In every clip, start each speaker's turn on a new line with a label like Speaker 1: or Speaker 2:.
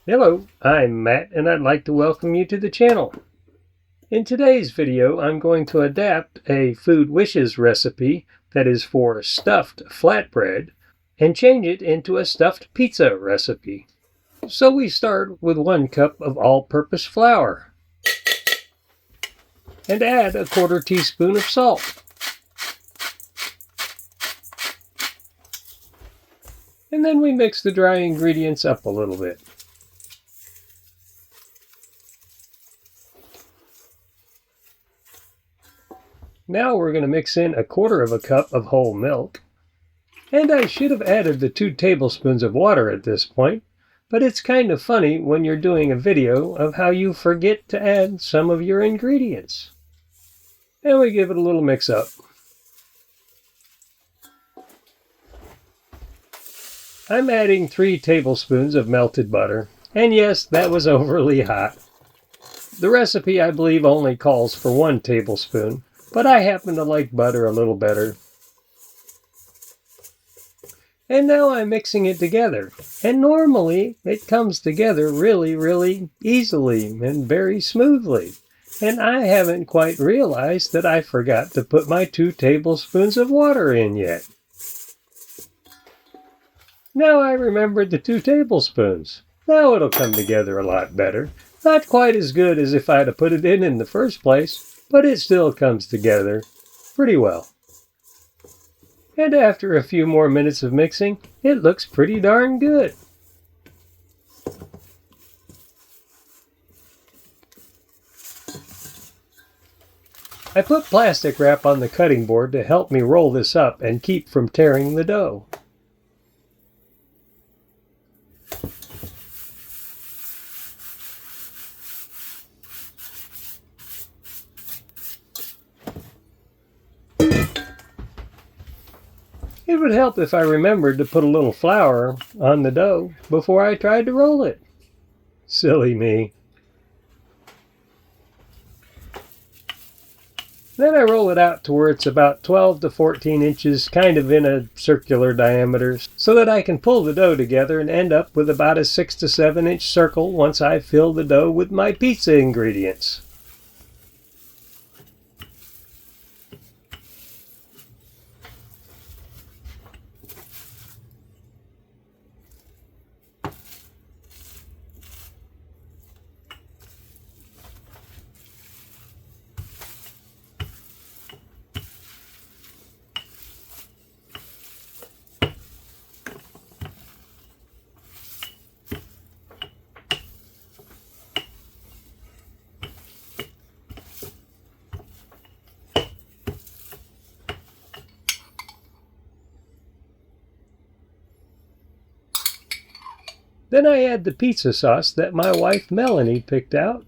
Speaker 1: Hello, I'm Matt and I'd like to welcome you to the channel. In today's video, I'm going to adapt a Food Wishes recipe that is for stuffed flatbread and change it into a stuffed pizza recipe. So we start with 1 cup of all-purpose flour and add a 1/4 teaspoon of salt. And then we mix the dry ingredients up a little bit. Now we're going to mix in 1/4 cup of whole milk. And I should have added the 2 tablespoons of water at this point, but it's kind of funny when you're doing a video of how you forget to add some of your ingredients. And we give it a little mix up. I'm adding 3 tablespoons of melted butter, and yes, that was overly hot. The recipe, I believe, only calls for 1 tablespoon, but I happen to like butter a little better. And now I'm mixing it together, and normally it comes together really easily and very smoothly. And I haven't quite realized that I forgot to put my 2 tablespoons of water in yet. Now I remembered the 2 tablespoons. Now it'll come together a lot better. Not quite as good as if I'd have put it in the first place, but it still comes together pretty well. And after a few more minutes of mixing, it looks pretty darn good. I put plastic wrap on the cutting board to help me roll this up and keep from tearing the dough. It would help if I remembered to put a little flour on the dough before I tried to roll it. Silly me. Then I roll it out to where it's about 12 to 14 inches, kind of in a circular diameter, so that I can pull the dough together and end up with about a 6 to 7 inch circle once I fill the dough with my pizza ingredients. Then I add the pizza sauce that my wife Melanie picked out.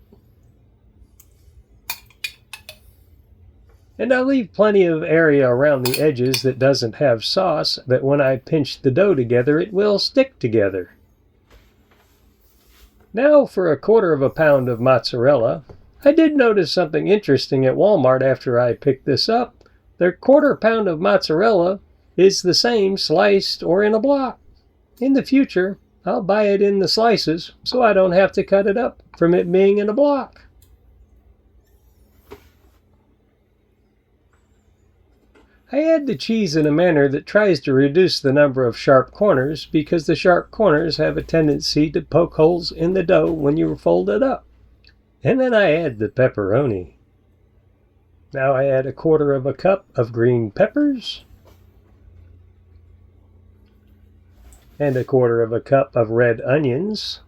Speaker 1: And I leave plenty of area around the edges that doesn't have sauce, that when I pinch the dough together it will stick together. Now for 1/4 pound of mozzarella. I did notice something interesting at Walmart after I picked this up. Their 1/4 pound of mozzarella is the same sliced or in a block. In the future, I'll buy it in the slices so I don't have to cut it up from it being in a block. I add the cheese in a manner that tries to reduce the number of sharp corners, because the sharp corners have a tendency to poke holes in the dough when you fold it up. And then I add the pepperoni. Now I add 1/4 cup of green peppers and 1/4 cup of red onions.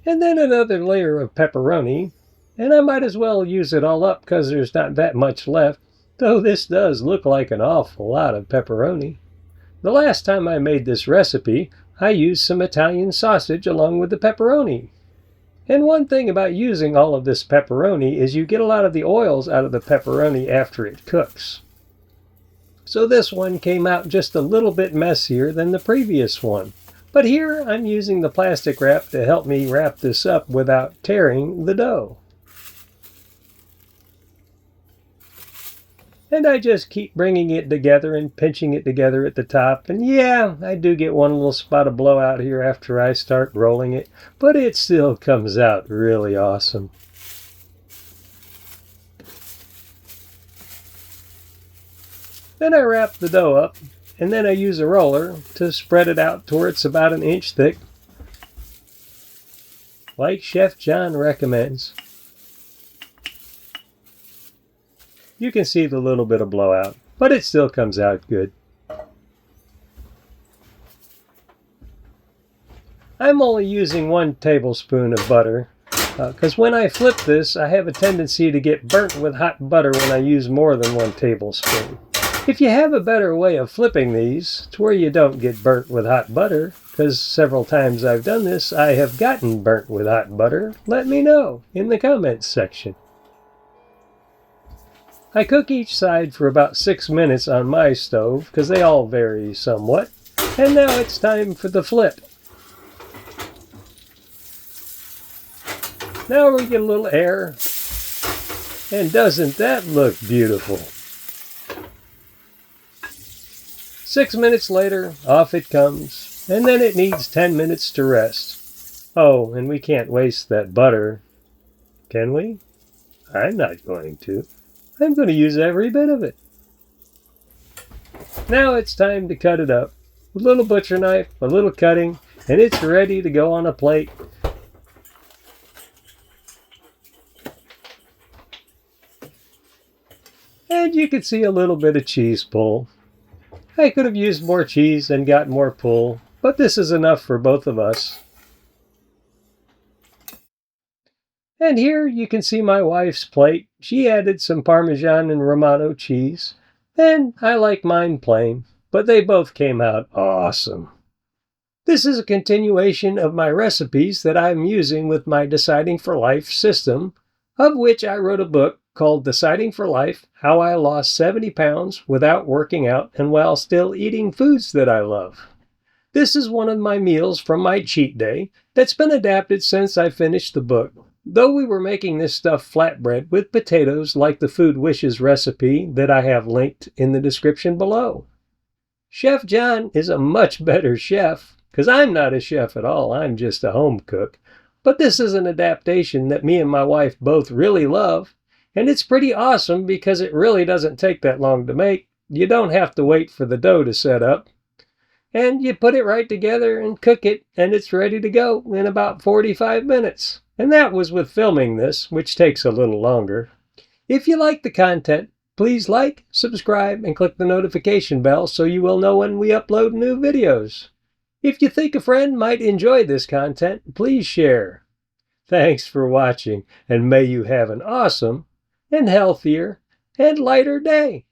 Speaker 1: And then another layer of pepperoni, and I might as well use it all up because there's not that much left, though this does look like an awful lot of pepperoni. The last time I made this recipe, I used some Italian sausage along with the pepperoni. And one thing about using all of this pepperoni is you get a lot of the oils out of the pepperoni after it cooks. So this one came out just a little bit messier than the previous one. But here I'm using the plastic wrap to help me wrap this up without tearing the dough. And I just keep bringing it together and pinching it together at the top. And yeah, I do get one little spot of blowout here after I start rolling it, but it still comes out really awesome. Then I wrap the dough up, and then I use a roller to spread it out to where it's about 1 inch thick, like Chef John recommends. You can see the little bit of blowout, but it still comes out good. I'm only using 1 tablespoon of butter, because when I flip this, I have a tendency to get burnt with hot butter when I use more than 1 tablespoon. If you have a better way of flipping these to where you don't get burnt with hot butter, because several times I've done this, I have gotten burnt with hot butter, let me know in the comments section. I cook each side for about 6 minutes on my stove, because they all vary somewhat. And now it's time for the flip. Now we get a little air. And doesn't that look beautiful? 6 minutes later, off it comes. And then it needs 10 minutes to rest. Oh, and we can't waste that butter. Can we? I'm not going to. I'm going to use every bit of it. Now it's time to cut it up. A little butcher knife, a little cutting, and it's ready to go on a plate. And you can see a little bit of cheese pull. I could have used more cheese and got more pull, but this is enough for both of us. And here you can see my wife's plate. She added some Parmesan and Romano cheese. And I like mine plain, but they both came out awesome. This is a continuation of my recipes that I'm using with my Deciding for Life system, of which I wrote a book called Deciding for Life: How I Lost 70 Pounds Without Working Out and While Still Eating Foods That I Love. This is one of my meals from my cheat day that's been adapted since I finished the book. Though we were making this stuffed flatbread with potatoes like the Food Wishes recipe that I have linked in the description below. Chef John is a much better chef, because I'm not a chef at all, I'm just a home cook. But this is an adaptation that me and my wife both really love, and it's pretty awesome because it really doesn't take that long to make. You don't have to wait for the dough to set up. And you put it right together and cook it, and it's ready to go in about 45 minutes. And that was with filming this, which takes a little longer. If you like the content, please like, subscribe, and click the notification bell so you will know when we upload new videos. If you think a friend might enjoy this content, please share. Thanks for watching, and may you have an awesome and healthier and lighter day.